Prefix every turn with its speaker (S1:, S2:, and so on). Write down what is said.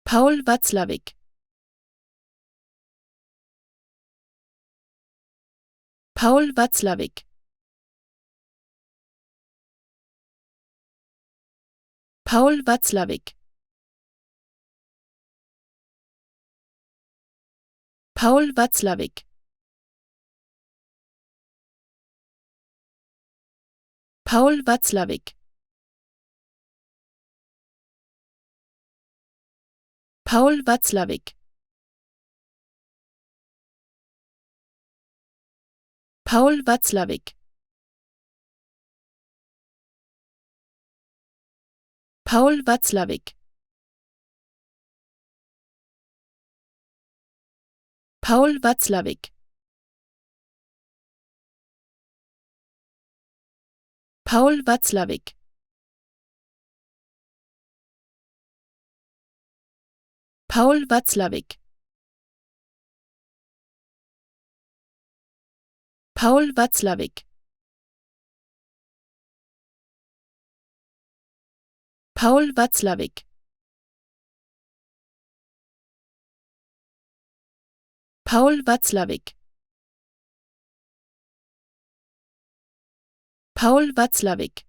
S1: Paul Watzlawick. Paul Watzlawick. Paul Watzlawick. Paul Watzlawick. Paul Watzlawick. Paul Watzlawick. Paul Watzlawick. Paul Watzlawick. Paul Watzlawick. Paul Watzlawick. Paul Watzlawick. Paul Watzlawick. Paul Watzlawick. Paul Watzlawick. Paul Watzlawick.